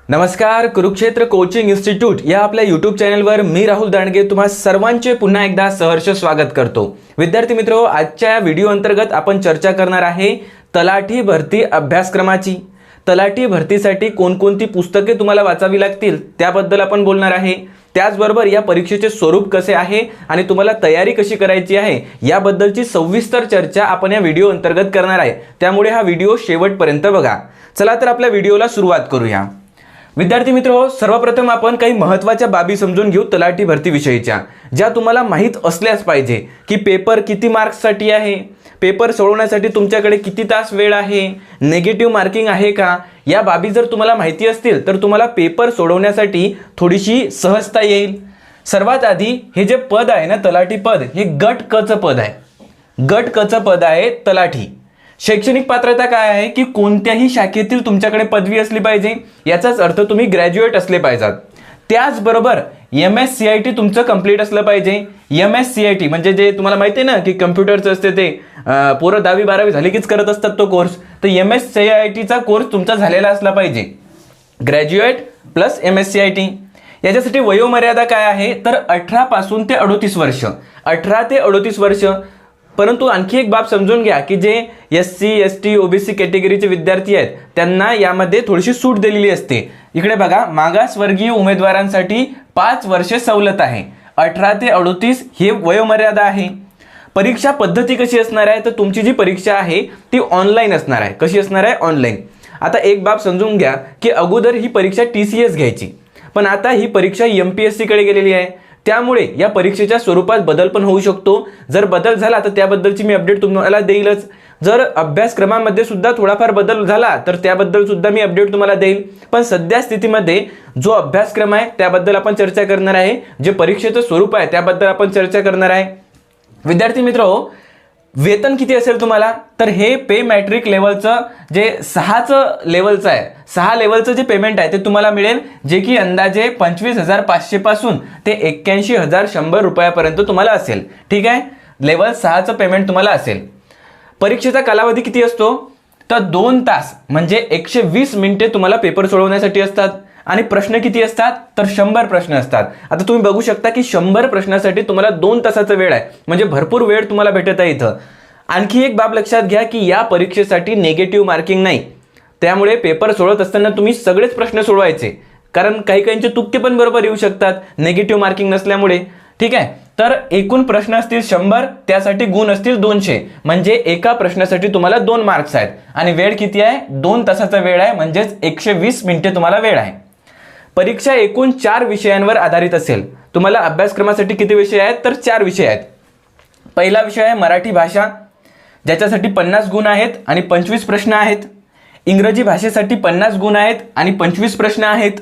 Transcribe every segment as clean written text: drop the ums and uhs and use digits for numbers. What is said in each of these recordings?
नमस्कार, Kurukshetra coaching institute या आपल्या यूट्यूब चॅनलवर मी राहुल दांडगे तुम्हा सर्वांचे पुन्हा एकदा सहर्ष स्वागत करतो। विद्यार्थी मित्रो, आजच्या व्हिडिओ अंतर्गत आपण चर्चा करणार आहे तलाठी भरती अभ्यासक्रमाची। तलाठी भरतीसाठी कोणकोणती पुस्तके तुम्हाला वाचावी लागतील त्याबद्दल आपण बोलणार आहे। त्याचबरोबर या परीक्षेचे स्वरूप कसे आहे आणि तुम्हाला तयारी कशी करायची आहे याबद्दलची सविस्तर चर्चा आपण या व्हिडिओ अंतर्गत करणार आहे। त्यामुळे हा व्हिडिओ शेवटपर्यंत बघा। चला तर आपल्या व्हिडिओला सुरुवात करूया। विद्यार्थी मित्रो, सर्वप्रथम आपण काही महत्त्वाच्या बाबी समजून घेऊ तलाठी भरती विषयीच्या, ज्या तुम्हाला माहित असल्यास पाहिजे की पेपर किती मार्क्ससाठी आहे, पेपर सोडवण्यासाठी तुमच्याकडे किती तास वेळ आहे, नेगेटिव्ह मार्किंग आहे का, या बाबी जर तुम्हाला माहिती असतील तर तुम्हाला पेपर सोडवण्यासाठी थोडीशी सहजता येईल। सर्वात आधी हे जे पद आहे ना, तलाठी पद, हे गट क चं पद आहे। गट क चं पद आहे तलाठी। शैक्षणिक पात्रता काय आहे की कोणत्याही शाखेतील तुमच्याकडे पदवी असली पाहिजे, याचाच अर्थ तुम्ही ग्रॅज्युएट असले पाहिजेत। त्याचबरोबर MSCIT तुमचं कंप्लीट असलं पाहिजे। MSCIT म्हणजे जे तुम्हाला माहिती आहे ना की कम्प्युटरचं असते ते पोरं 10वी 12वी झाली कीच करत असतात तो कोर्स, तर MSCITचा कोर्स तुमचा झालेला असला पाहिजे। Graduate plus MSCIT। याच्यासाठी वयोमर्यादा काय आहे तर 18 पासून ते 38 वर्ष, 18 ते 38 वर्ष। परंतु आणखी एक बाब समजून घ्या की जे SC ST OBC कॅटेगरीचे विद्यार्थी आहेत त्यांना यामध्ये थोडीशी सूट दिलेली असते। इकडे बघा, मागासवर्गीय उमेदवारांसाठी 5 वर्षे सवलत आहे। 18 ते 38 ही वयोमर्यादा आहे। परीक्षा पद्धती कशी असणार आहे तर तुमची जी परीक्षा आहे ती ऑनलाईन असणार आहे। कशी असणार आहे? ऑनलाईन। आता एक बाब समजून घ्या की अगोदर ही परीक्षा TCS घ्यायची, पण आता ही परीक्षा MPSC कडे गेलेली आहे। त्यामुळे या परीक्षेच्या स्वरूपात बदल पण होऊ शकतो। जर बदल झाला तर त्याबद्दलची मी अपडेट तुम्हाला देईलच। जर अभ्यासक्रमामध्ये सुद्धा थोडाफार बदल झाला तर त्याबद्दल सुद्धा मी अपडेट तुम्हाला देईल। पण सध्या स्थितीमध्ये जो अभ्यासक्रम आहे त्याबद्दल आपण चर्चा करणार आहे, जे परीक्षेचं स्वरूप आहे त्याबद्दल आपण चर्चा करणार आहे। विद्यार्थी मित्र, वेतन किती असेल तुम्हाला तर हे पे मॅट्रिक लेवलचं जे 6चं लेवलचं आहे, 6 लेवलचं जे पेमेंट आहे ते तुम्हाला मिळेल, जे की अंदाजे 25,500 पासून ते 81,100 रुपयापर्यंत तुम्हाला असेल। ठीक आहे, लेवल 6चं पेमेंट तुम्हाला असेल। परीक्षेचा कालावधी किती असतो तर 2 तास म्हणजे 120 मिनिटे तुम्हाला पेपर सोडवण्यासाठी असतात। आणि प्रश्न किती असतात तर 100 प्रश्न असतात। आता तुम्ही बघू शकता की 100 प्रश्नासाठी तुम्हाला 2 तासाचा वेळ आहे, म्हणजे भरपूर वेळ तुम्हाला भेटत आहे इथं। आणखी एक बाब लक्षात घ्या की या परीक्षेसाठी नेगेटिव्ह मार्किंग नाही, त्यामुळे पेपर सोडवत असताना तुम्ही सगळेच प्रश्न सोडवायचे, कारण काही काहींचे तुक्के पण बरोबर येऊ शकतात नेगेटिव्ह मार्किंग नसल्यामुळे। ठीक आहे, तर एकूण प्रश्न असतील 100, त्यासाठी गुण असतील 200, म्हणजे एका प्रश्नासाठी तुम्हाला 2 मार्क्स आहेत। आणि वेळ किती आहे? 2 तासाचा वेळ आहे, म्हणजेच 120 मिनिटे तुम्हाला वेळ आहे। परीक्षा एकूण 4 विषयांवर आधारित असेल। तुम्हाला अभ्यासक्रमासाठी किती विषय आहेत तर 4 विषय आहेत। पहिला विषय आहे मराठी भाषा, ज्याच्यासाठी 50 गुण आहेत आणि 25 प्रश्न आहेत। इंग्रजी भाषेसाठी 50 गुण आहेत आणि 25 प्रश्न आहेत।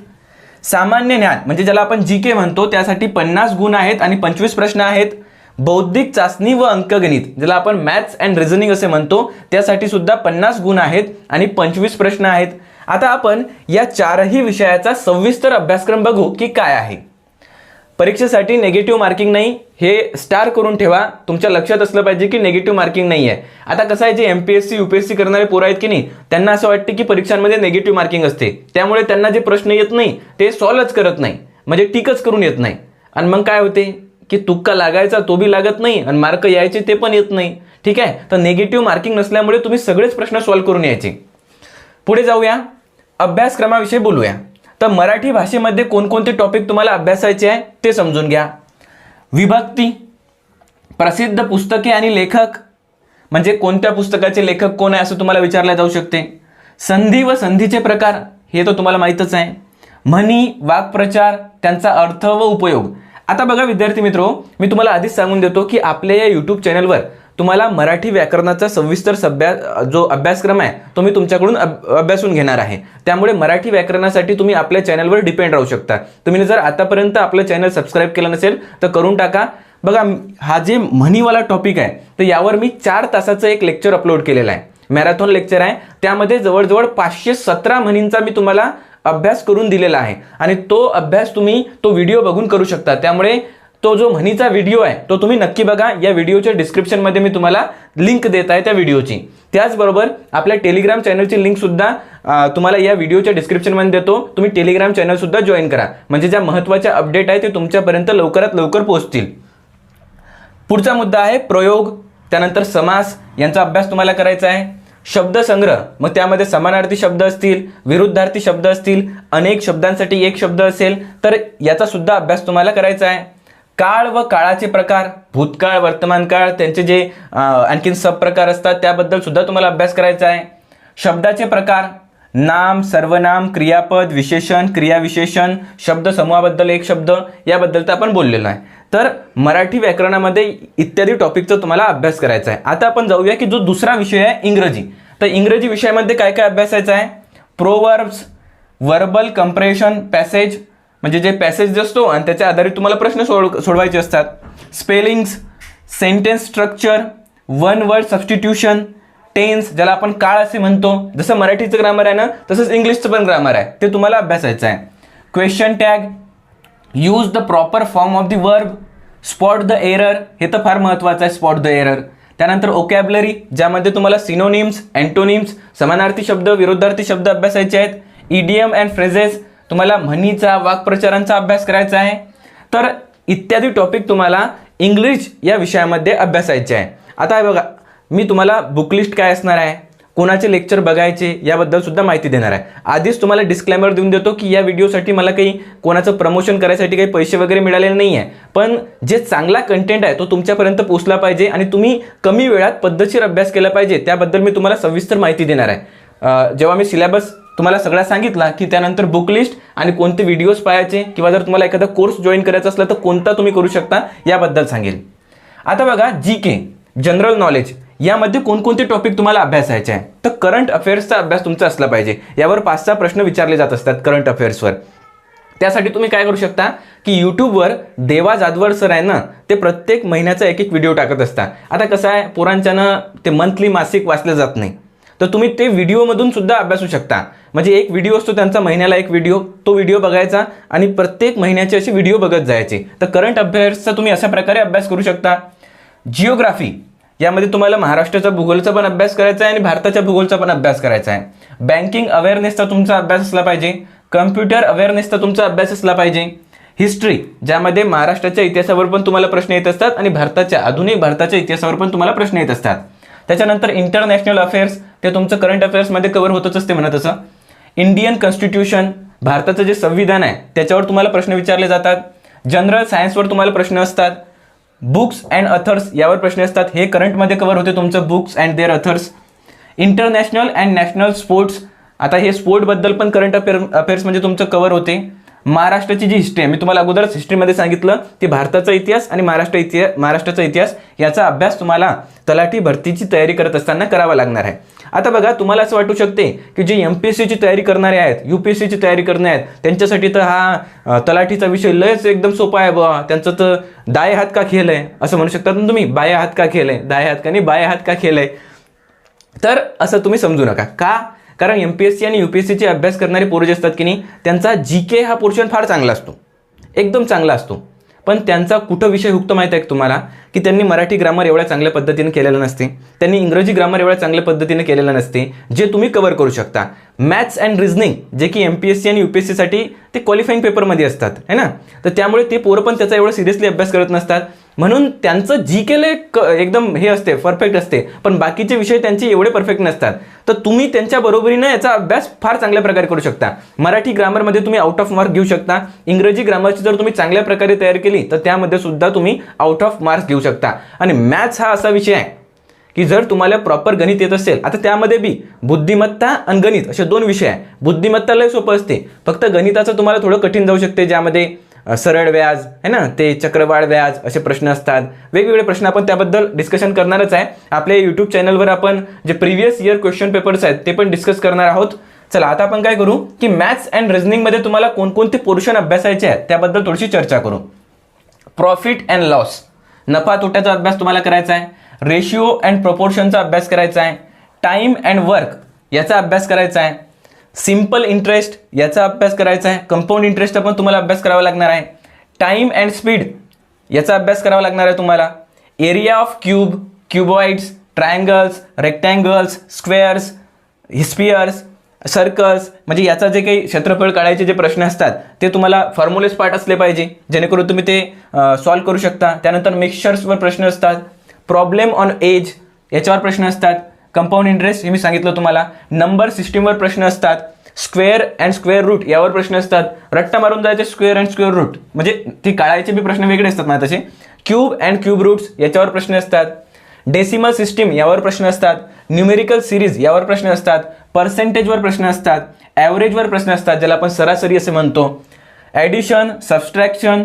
सामान्य ज्ञान म्हणजे ज्याला आपण GK म्हणतो त्यासाठी 50 गुण आहेत आणि 25 प्रश्न आहेत। बौद्धिक चाचणी व अंकगणित, ज्याला आपण मॅथ्स अँड रिझनिंग असे म्हणतो, त्यासाठी सुद्धा 50 गुण आहेत आणि 25 प्रश्न आहेत। आता आपण या 4ही विषयाचा सविस्तर अभ्यासक्रम बघू की काय आहे। परीक्षेसाठी नेगेटिव्ह मार्किंग नाही, हे स्टार करून ठेवा। तुमच्या लक्षात असलं पाहिजे की नेगेटिव्ह मार्किंग नाही आहे। आता कसं आहे, जे MPSC UPSC करणारे पोरं आहेत की नाही, त्यांना असं वाटते की परीक्षांमध्ये नेगेटिव्ह मार्किंग असते, त्यामुळे त्यांना जे प्रश्न येत नाही ते सॉल्वच करत नाही, म्हणजे टिकच करून येत नाही। आणि मग काय होते की तुक्का लागायचा तो बी लागत नाही आणि मार्क यायचे ते पण येत नाही। ठीक आहे, तर नेगेटिव्ह मार्किंग नसल्यामुळे तुम्ही सगळेच प्रश्न सॉल्व्ह करून यायचे। पुढे जाऊया, अभ्यासक्रमाविषयी बोलूया। तर मराठी भाषेमध्ये कोणकोणते टॉपिक तुम्हाला अभ्यासायचे आहे ते समजून घ्या। विभक्ती, प्रसिद्ध पुस्तके आणि लेखक, म्हणजे कोणत्या पुस्तकाचे लेखक कोण आहे असं तुम्हाला विचारले जाऊ शकते। संधी व संधीचे प्रकार, हे तर तुम्हाला माहीतच आहे। म्हणी, वाक्प्रचार, त्यांचा अर्थ व उपयोग। आता बघा विद्यार्थी मित्रो, मी तुम्हाला आधीच सांगून देतो की आपल्या या यूट्यूब चॅनलवर तुम्हाला मराठी व्याकरणाचा सविस्तर जो अभ्यासक्रम आहे तो मी तुमच्याकडून अभ्यासून घेणार आहे। त्यामुळे मराठी व्याकरणासाठी तुम्ही आपल्या चॅनलवर डिपेंड राहू शकता। तुम्ही जर आतापर्यंत आपलं चॅनल सबस्क्राईब केलं नसेल तर करून टाका। बघा, हा जे म्हणीवाला टॉपिक आहे तर यावर मी 4 तासाचं एक लेक्चर अपलोड केलेलं आहे, मॅरेथॉन लेक्चर आहे। त्यामध्ये जवळजवळ 517 म्हणींचा मी तुम्हाला अभ्यास करून दिलेला आहे आणि तो अभ्यास तुम्ही तो व्हिडिओ बघून करू शकता। त्यामुळे तो जो म्हणीचा व्हिडिओ आहे तो तुम्ही नक्की बघा. या व्हिडिओच्या डिस्क्रिप्शनमध्ये मी तुम्हाला लिंक देत आहे त्या व्हिडिओची. त्याचबरोबर आपल्या टेलिग्राम चॅनलची लिंक सुद्धा तुम्हाला या व्हिडिओच्या डिस्क्रिप्शनमध्ये देतो. तुम्ही टेलिग्राम चॅनल सुद्धा जॉईन करा, म्हणजे ज्या महत्त्वाच्या अपडेट आहे ते तुमच्यापर्यंत लवकरात लवकर पोहोचतील. पुढचा मुद्दा आहे प्रयोग, त्यानंतर समास यांचा अभ्यास तुम्हाला करायचा आहे. शब्दसंग्रह, मग त्यामध्ये समानार्थी शब्द असतील, विरुद्धार्थी शब्द असतील, अनेक शब्दांसाठी एक शब्द असेल तर याचा सुद्धा अभ्यास तुम्हाला करायचा आहे. काळ व काळाचे प्रकार, भूतकाळ, वर्तमान काळ, त्यांचे जे आणखीन सब प्रकार असतात त्याबद्दल सुद्धा तुम्हाला अभ्यास करायचा आहे. शब्दाचे प्रकार, नाम, सर्वनाम, क्रियापद, विशेषण, क्रियाविशेषण, शब्द समूहाबद्दल एक शब्द, याबद्दल तर आपण बोललेलो आहे. तर मराठी व्याकरणामध्ये इत्यादी टॉपिकचा तुम्हाला अभ्यास करायचा आहे. आता आपण जाऊया की जो दुसरा विषय आहे इंग्रजी. तर इंग्रजी विषयामध्ये काय काय अभ्यासायचं आहे? प्रोवर्ब्स, वर्बल कंप्रेशन पॅसेज, म्हणजे जे पॅसेज असतो आणि त्याच्या आधारित तुम्हाला प्रश्न सोडवायचे असतात. Spellings, sentence structure, one word substitution, tense ज्याला आपण काळ असे म्हणतो, जसं मराठीचं ग्रामर आहे ना तसंच इंग्लिशचं पण ग्रामर आहे, ते तुम्हाला अभ्यासायचं आहे. Question tag, use the proper form of the verb, spot the error, हे तर फार महत्त्वाचं आहे, स्पॉट द एरर. त्यानंतर ओकॅबलरी, ज्यामध्ये तुम्हाला सिनोनिम्स, अँटोनिम्स, समानार्थी शब्द, विरुद्धार्थी शब्द अभ्यासायचे आहेत. इडियम अँड फ्रेजेस, तुम्हाला म्हणीचा, वाक्प्रचारांचा अभ्यास करायचा आहे. तर इत्यादी टॉपिक तुम्हाला इंग्लिश या विषयामध्ये अभ्यासायचे आहे. आता हे बघा, मी तुम्हाला बुकलिस्ट काय असणार आहे, कोणाचे लेक्चर बघायचे याबद्दल सुद्धा माहिती देणार आहे. आधीच तुम्हाला डिस्क्लेमर देऊन देतो की या व्हिडिओसाठी मला काही कोणाचं प्रमोशन करायसाठी काही पैसे वगैरे मिळालेले नाही आहे, पण जे चांगला कंटेंट आहे तो तुमच्यापर्यंत पोहोचला पाहिजे आणि तुम्ही कमी वेळात पद्धतशीर अभ्यास केला पाहिजे, त्याबद्दल मी तुम्हाला सविस्तर माहिती देणार आहे. जेव्हा मी सिलेबस तुम्हाला सगळा सांगितला की त्यानंतर बुकलिस्ट आणि कोणते व्हिडिओज पाहायचे, किंवा जर तुम्हाला एखादा कोर्स जॉईन करायचा असला तर कोणता तुम्ही करू शकता याबद्दल सांगेल. आता बघा, GK जनरल नॉलेज यामध्ये कोणकोणते टॉपिक तुम्हाला अभ्यासायचे आहे. तर करंट अफेअर्सचा अभ्यास तुमचा असला पाहिजे. यावर 5-6 प्रश्न विचारले जात असतात करंट अफेअर्सवर. त्यासाठी तुम्ही काय करू शकता की यूट्यूबवर देवा जाधवर सर आहे ना, ते प्रत्येक महिन्याचा एक व्हिडिओ टाकत असतात. आता कसं आहे, पोरांच्यानं ते मंथली मासिक वाचलं जात नाही, तर तुम्ही ते व्हिडिओमधून सुद्धा अभ्यासू शकता. म्हणजे एक व्हिडिओ असतो त्यांचा, महिन्याला एक व्हिडिओ, तो व्हिडिओ बघायचा आणि प्रत्येक महिन्याचे असे व्हिडिओ बघत जायचे. तर करंट अफेअर्सचा तुम्ही अशा प्रकारे अभ्यास करू शकता. जिओग्राफी, यामध्ये तुम्हाला महाराष्ट्राचा भूगोलचा पण अभ्यास करायचा आहे आणि भारताच्या भूगोलचा पण अभ्यास करायचा आहे. बँकिंग अवेअरनेसचा तुमचा अभ्यास असला पाहिजे. कम्प्युटर अवेअरनेसचा तुमचा अभ्यास असला पाहिजे. हिस्ट्री, ज्यामध्ये महाराष्ट्राच्या इतिहासावर पण तुम्हाला प्रश्न येत असतात आणि आधुनिक भारताच्या इतिहासावर पण तुम्हाला प्रश्न येत असतात. त्याच्यानंतर इंटरनॅशनल अफेअर्स, ते तुमचं करंट अफेअर्समध्ये कव्हर होतच असते म्हणत असं. इंडियन कॉन्स्टिट्यूशन, भारताचं जे संविधान आहे त्याच्यावर तुम्हाला प्रश्न विचारले जातात. जनरल सायन्सवर तुम्हाला प्रश्न असतात. बुक्स अँड अथर्स यावर प्रश्न असतात, हे करंटमध्ये कव्हर होते तुमचं, books and their authors. International and national sports, आता हे स्पोर्टबद्दल पण करंट अफेअर्स म्हणजे तुमचं कव्हर होते. महाराष्ट्राची जी हिस्ट्री आहे, मी तुम्हाला अगोदरच हिस्ट्रीमध्ये सांगितलं की भारताचा इतिहास आणि महाराष्ट्राचा इतिहास याचा अभ्यास तुम्हाला तलाठी भरतीची तयारी करत असताना करावा लागणार आहे. आता बघा, तुम्हाला असं वाटू शकते की जे MPSCची तयारी करणारे आहेत, UPSCची तयारी करणारे आहेत, त्यांच्यासाठी तर हा तलाठीचा विषय लयच एकदम सोपा आहे बा, त्यांचं तर दाय हात का खेळ आहे असं म्हणू शकता ना तुम्ही. बाया हात का खेळ आहे, दाय हात का नाही, बाया हात का खेळ आहे. तर असं तुम्ही समजू नका. का? कारण MPSC आणि UPSCचे अभ्यास करणारे पोरं जे असतात की नाही, त्यांचा GK हा पोर्शन फार चांगला असतो, एकदम चांगला असतो. पण त्यांचा कुठं विषय हुकतो माहीत आहे तुम्हाला, की त्यांनी मराठी ग्रामर एवढ्या चांगल्या पद्धतीने केलेलं नसते, त्यांनी इंग्रजी ग्रामर एवढ्या चांगल्या पद्धतीने केलेलं नसते, जे तुम्ही कव्हर करू शकता. मॅथ्स अँड रिझनिंग, जे की MPSC आणि UPSCसाठी ते क्वालिफाईंग पेपरमध्ये असतात है ना, तर त्यामुळे ते पोरं पण त्याचा एवढा सिरियसली अभ्यास करत नसतात, म्हणून त्यांचं GK एकदम हे असते, परफेक्ट असते, पण बाकीचे विषय त्यांचे एवढे परफेक्ट नसतात. तर तुम्ही त्यांच्या बरोबरीनं याचा अभ्यास फार चांगल्या प्रकारे करू शकता. मराठी ग्रामरमध्ये तुम्ही आउट ऑफ मार्क घेऊ शकता. इंग्रजी ग्रामरची जर तुम्ही चांगल्या प्रकारे तयारी केली तर त्यामध्ये सुद्धा तुम्ही आउट ऑफ मार्क्स घेऊ शकता. आणि मॅथ्स हा असा विषय आहे की जर तुम्हाला प्रॉपर गणित येत असेल, आता त्यामध्ये बी बुद्धिमत्ता आणि गणित असे 2 विषय आहे. बुद्धिमत्ता लय सोपं असते, फक्त गणिताचं तुम्हाला थोडं कठीण जाऊ शकते, ज्यामध्ये सरळ व्याज है ना, ते चक्रवाढ व्याज असे प्रश्न असतात. वेगवेगळे प्रश्न आपण त्याबद्दल डिस्कशन करणारच आहे. आपल्या यूट्यूब चॅनलवर आपण जे प्रिव्हियस इयर क्वेश्चन पेपर्स आहेत ते पण डिस्कस करणार आहोत. चला, आता आपण काय करू की मॅथ्स अँड रिझनिंगमध्ये तुम्हाला कोणकोणते पोर्शन अभ्यासायचे आहेत त्याबद्दल थोडीशी चर्चा करू. प्रॉफिट अँड लॉस, नफा तोट्याचा अभ्यास तुम्हाला करायचा आहे. रेशिओ अँड प्रपोर्शनचा अभ्यास करायचा आहे. टाइम अँड वर्क याचा अभ्यास करायचा आहे. सिंपल इंटरेस्ट याचा अभ्यास करायचा आहे. कंपाऊंड इंटरेस्टचा पण तुम्हाला अभ्यास करावा लागणार आहे. टाइम अँड स्पीड याचा अभ्यास करावा लागणार आहे तुम्हाला. Area of cube, cuboids, triangles, rectangles, squares, spheres, circles, म्हणजे याचा जे काही क्षेत्रफळ काढायचे जे प्रश्न असतात ते तुम्हाला फॉर्म्युलेस पार्ट असले पाहिजे, जेणेकरून तुम्ही ते सॉल्व्ह करू शकता. त्यानंतर मिक्सचर्सवर प्रश्न असतात, प्रॉब्लेम ऑन एज याच्यावर प्रश्न असतात, कंपाऊंड इंटरेस्ट हे मी सांगितलं तुम्हाला, नंबर सिस्टीमवर प्रश्न असतात, स्क्वेअर अँड स्क्वेअर रूट यावर प्रश्न असतात, रट्टा मारून जायचे स्क्वेअर अँड स्क्वेअर रूट, म्हणजे ते काढायचे बी प्रश्न वेगळे असतात मला तसे, क्यूब अँड क्यूब रूट्स याच्यावर प्रश्न असतात, डेसिमल सिस्टीम यावर प्रश्न असतात, न्यूमेरिकल सिरीज यावर प्रश्न असतात, पर्सेंटेजवर प्रश्न असतात, ॲव्हरेजवर प्रश्न असतात ज्याला आपण सरासरी असे म्हणतो, addition, subtraction,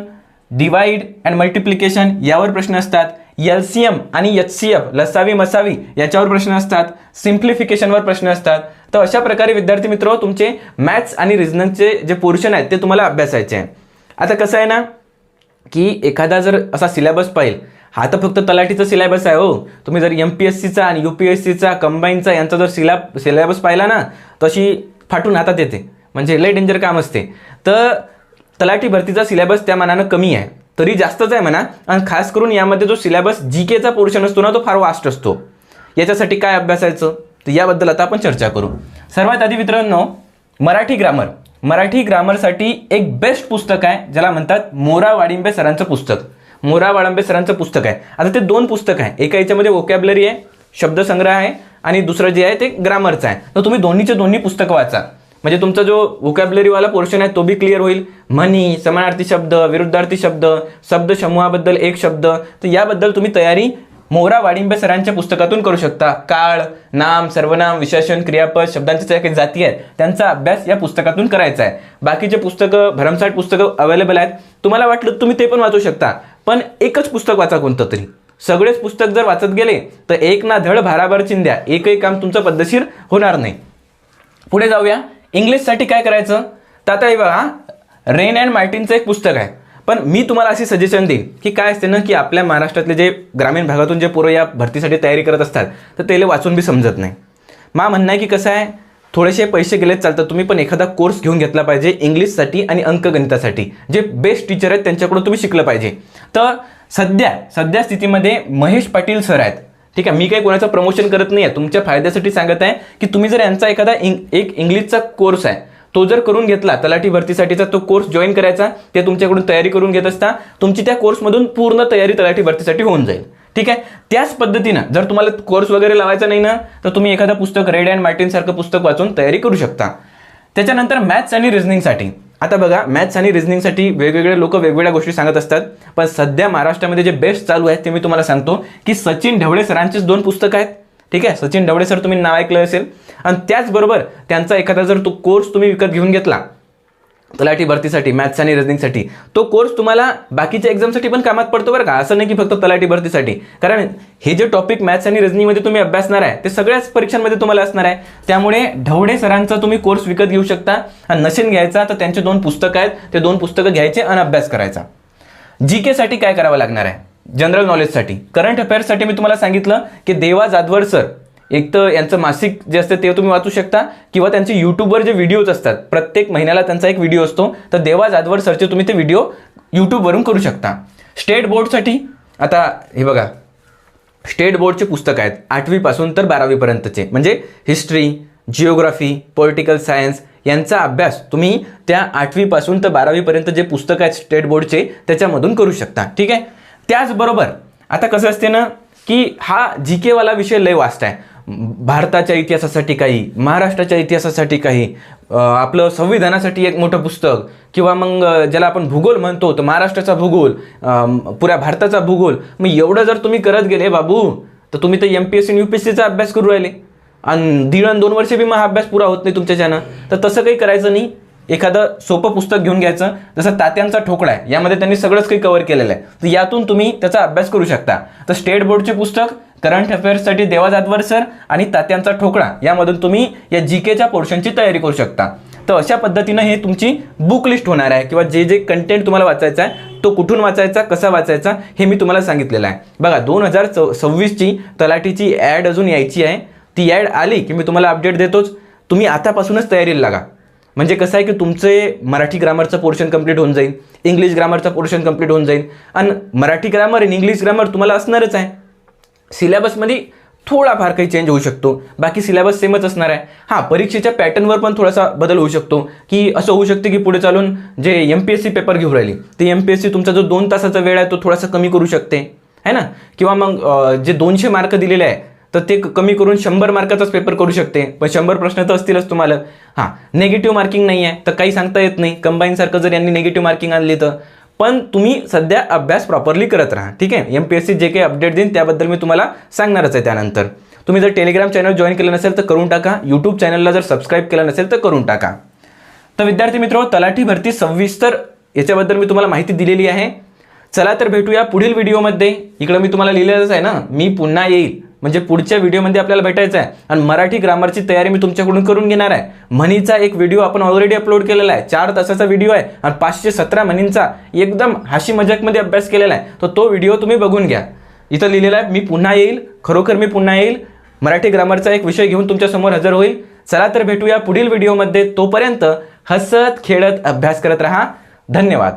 divide and multiplication यावर प्रश्न असतात, LCM आणि HCF लसावी मसावी याच्यावर प्रश्न असतात, सिम्प्लिफिकेशनवर प्रश्न असतात. तर अशा प्रकारे विद्यार्थी मित्र तुमचे मॅथ्स आणि रिझनिंगचे जे पोर्शन आहेत ते तुम्हाला अभ्यासायचे आहे. आता कसं आहे ना की एखादा जर असा सिलेबस पाहिजे, हा तर फक्त तलाठीचा सिलेबस आहे हो, तुम्ही जर MPSCचा आणि UPSCचा कंबाईनचा यांचा जर सिलेबस पाहिला ना तशी फाटून हातात येते, म्हणजे लय डेंजर काम असते. तर तलाठी भरतीचा सिलेबस त्या मानानं कमी आहे, तरी जास्तच आहे म्हणा. आणि खास करून यामध्ये जो सिलेबस GKचा पोर्शन असतो ना तो फार वास्ट असतो. याच्यासाठी काय अभ्यासायचं तर याबद्दल आता आपण चर्चा करू. सर्वात आधी मित्रांनो, मराठी ग्रामर. मराठी ग्रामरसाठी एक बेस्ट पुस्तक आहे ज्याला म्हणतात मोरा वाडिंबे सरांचं पुस्तक. मोरा वाडिंबे सरांचं पुस्तक आहे. आता ते 2 पुस्तक आहे, एका याच्यामध्ये वोकॅब्युलरी आहे, शब्दसंग्रह आहे, आणि दुसरं जे आहे ते ग्रामरचं आहे. तर तुम्ही दोन्ही पुस्तकं वाचा, म्हणजे तुमचा जो वोकॅब्युलरीवाला पोर्शन आहे तो बी क्लिअर होईल. म्हणी, समानार्थी शब्द, विरुद्धार्थी शब्द, शब्द समूहाबद्दल एक शब्द, तर याबद्दल तुम्ही तयारी मोरा वाडिंबे सरांच्या पुस्तकातून करू शकता. काळ, नाम, सर्वनाम, विशेषण, क्रियापद, शब्दांच्या ज्या काही जाती आहेत त्यांचा अभ्यास या पुस्तकातून करायचा आहे. बाकीचे पुस्तकं, भरमसाठ पुस्तकं अवेलेबल आहेत, तुम्हाला वाटलं तुम्ही ते पण वाचू शकता, पण एकच पुस्तक वाचा कोणतं तरी. सगळेच पुस्तक जर वाचत गेले तर एक ना धड भाराभर चिंध्या, एकही काम तुमचं पद्धतशीर होणार नाही. पुढे जाऊया. इंग्लिशसाठी काय करायचं तर आता हे बघा, रेन अँड मार्टिनचं एक पुस्तक आहे, पण मी तुम्हाला अशी सजेशन देईन की काय असते ना की आपल्या महाराष्ट्रातले जे ग्रामीण भागातून जे पोरं या भरतीसाठी तयारी करत असतात तर त्याला वाचून बी समजत नाही. मा म्हणणं आहे की कसं आहे, थोडेसे पैसे गेलेच चालतात, तुम्ही पण एखादा कोर्स घेऊन घेतला पाहिजे इंग्लिशसाठी आणि अंकगणितासाठी. जे बेस्ट टीचर आहेत त्यांच्याकडून तुम्ही शिकलं पाहिजे. तर सध्या स्थितीमध्ये महेश पाटील सर आहेत, ठीक आहे. मी काही कोणाचं प्रमोशन करत नाही आहे, तुमच्या फायद्यासाठी सांगत आहे की तुम्ही जर यांचा एखादा एक इंग्लिशचा कोर्स आहे तो जर करून घेतला, तलाठी भरतीसाठीचा तो कोर्स जॉईन करायचा, ते तुमच्याकडून तयारी करून घेत असता, तुमची त्या कोर्समधून पूर्ण तयारी तलाठी भरतीसाठी होऊन जाईल, ठीक आहे. त्याच पद्धतीनं जर तुम्हाला कोर्स वगैरे लावायचा नाही ना तर तुम्ही एखादा पुस्तक रेड अँड मार्टिन सारखं पुस्तक वाचून तयारी करू शकता. त्याच्यानंतर मॅथ्स आणि रिझनिंगसाठी. आता बघा, मॅथ्स आणि रिझनिंगसाठी वेगवेगळे लोक वेगवेगळ्या गोष्टी सांगत असतात, पण सध्या महाराष्ट्रामध्ये जे बेस्ट चालू आहेत ते मी तुम्हाला सांगतो की सचिन ढवळे सरांचीच 2 पुस्तकं आहेत, ठीक आहे. सचिन ढवळे सर तुम्ही नाव ऐकलं असेल, आणि त्याचबरोबर त्यांचा एखादा जर तो कोर्स तुम्ही विकत घेऊन घेतला तलाठी भरतीसाठी, मॅथ्स आणि रिझनिंगसाठी, तो कोर्स तुम्हाला बाकीच्या एक्झामसाठी पण कामात पडतो बरं का. असं नाही की फक्त तलाठी भरतीसाठी, कारण हे जे टॉपिक मॅथ्स आणि रिझनिंगमध्ये तुम्ही अभ्यासणार आहे ते सगळ्याच परीक्षांमध्ये तुम्हाला असणार आहे. त्यामुळे ढवळे सरांचा तुम्ही कोर्स विकत घेऊ शकता, आणि नसेल घ्यायचा तर त्यांचे 2 पुस्तकं आहेत, ते 2 पुस्तकं घ्यायचे आणि अभ्यास करायचा. GKसाठी काय करावं लागणार आहे, जनरल नॉलेजसाठी. करंट अफेअर्ससाठी मी तुम्हाला सांगितलं की देवा जाधवर सर, एक तर यांचं मासिक जे असतं ते तुम्ही वाचू शकता, किंवा त्यांचे यूट्यूबवर जे व्हिडिओज असतात, प्रत्येक महिन्याला त्यांचा एक व्हिडिओ असतो, तर देवा जाधवर सरचे तुम्ही ते व्हिडिओ यूट्यूबवरून करू शकता. स्टेट बोर्डसाठी आता हे बघा, स्टेट बोर्डचे पुस्तक आहेत 8वी पासून तर 12वी पर्यंतचे, म्हणजे हिस्ट्री, जिओग्राफी, पॉलिटिकल सायन्स यांचा अभ्यास तुम्ही त्या 8वी पासून तर 12वी पर्यंत जे पुस्तक आहेत स्टेट बोर्डचे त्याच्यामधून करू शकता, ठीक आहे. त्याचबरोबर आता कसं असते ना की हा GK वाला विषय लय वास्ट आहे. भारताच्या इतिहासासाठी काही, महाराष्ट्राच्या इतिहासासाठी काही, आपलं संविधानासाठी एक मोठं पुस्तक, किंवा मग ज्याला आपण भूगोल म्हणतो तर महाराष्ट्राचा भूगोल, पुऱ्या भारताचा भूगोल. मग एवढं जर तुम्ही करत गेले बाबू तर तुम्ही तर MPSC आणि UPSCचा अभ्यास करू राहिले, आणि 1.5-2 वर्ष बी मग हा अभ्यास पुरा होत नाही तुमच्याच्यानं. तर तसं काही करायचं नाही, एखादं सोपं पुस्तक घेऊन घ्यायचं, जसं तात्यांचा ठोकळा आहे, यामध्ये त्यांनी सगळंच काही कव्हर केलेलं आहे, तर यातून तुम्ही त्याचा अभ्यास करू शकता. तर स्टेट बोर्डचे पुस्तक, करंट अफेअर्ससाठी देवा जाधवर सर आणि तात्यांचा ठोकळा, यामधून तुम्ही या GKच्या पोर्शनची तयारी करू शकता. तर अशा पद्धतीनं हे तुमची बुक लिस्ट होणार आहे, किंवा जे जे कंटेंट तुम्हाला वाचायचा आहे तो कुठून वाचायचा, कसा वाचायचा हे मी तुम्हाला सांगितलेलं आहे. बघा 2026ची तलाठीची ॲड अजून यायची आहे, ती ॲड आली की मी तुम्हाला अपडेट देतोच. तुम्ही आतापासूनच तयारीला लागा. म्हणजे कसं आहे की तुमचे मराठी ग्रामरचं पोर्शन कंप्लीट होऊन जाईल, इंग्लिश ग्रामरचं पोर्शन कंप्लीट होऊन जाईल आणि मराठी ग्रामर आणि इंग्लिश ग्रामर तुम्हाला असणारच आहे. सिलेबसमध्ये थोडाफार काही चेंज होऊ शकतो, बाकी सिलेबस सेमच असणार आहे. हां, परीक्षेच्या पॅटर्नवर पण थोडासा बदल होऊ शकतो, की असं होऊ शकते की पुढे चालून जे MPSC पेपर घेऊन राहिली ते MPSC तुमचा जो 2 तासाचा वेळ आहे तो थोडासा कमी करू शकते, है ना. किंवा मग जे 200 मार्क दिलेले आहे तर ते कमी करून 100 मार्काचाच पेपर करू शकते. पण 100 प्रश्न तर असतीलच तुम्हाला. हां, नेगेटिव्ह मार्किंग नाही आहे तर काही सांगता येत नाही. कंबाईनसारखं जर यांनी नेगेटिव्ह मार्किंग आणली तर. पण तुम्ही सध्या अभ्यास प्रॉपरली करत राहा, ठीक आहे. MPSC जे काही अपडेट देईन त्याबद्दल मी तुम्हाला सांगणारच आहे त्यानंतर. तुम्ही जर टेलिग्राम चॅनल जॉईन केलं नसेल तर करून टाका. यूट्यूब चॅनलला जर सबस्क्राईब केलं नसेल तर करून टाका. तर विद्यार्थी मित्र, तलाठी भरती 26 तर याच्याबद्दल मी तुम्हाला माहिती दिलेली आहे. चला तर भेटूया पुढील व्हिडिओमध्ये. इकडं मी तुम्हाला लिहिलेलंच आहे ना, मी पुन्हा येईल, म्हणजे पुढच्या व्हिडिओमध्ये आपल्याला भेटायचं आहे. आणि मराठी ग्रामरची तयारी मी तुमच्याकडून करून घेणार आहे. म्हणीचा एक व्हिडिओ आपण ऑलरेडी अपलोड केलेला आहे, 4 तासाचा व्हिडिओ आहे आणि 517 म्हणींचा एकदम हाशी मजाकमध्ये अभ्यास केलेला आहे. तर तो व्हिडिओ तुम्ही बघून घ्या. इथं लिहिलेला आहे मी पुन्हा येईल, खरोखर मी पुन्हा येईल. मराठी ग्रामरचा एक विषय घेऊन तुमच्या समोर हजर होईल. चला तर भेटूया पुढील व्हिडिओमध्ये. तोपर्यंत हसत खेळत अभ्यास करत राहा. धन्यवाद.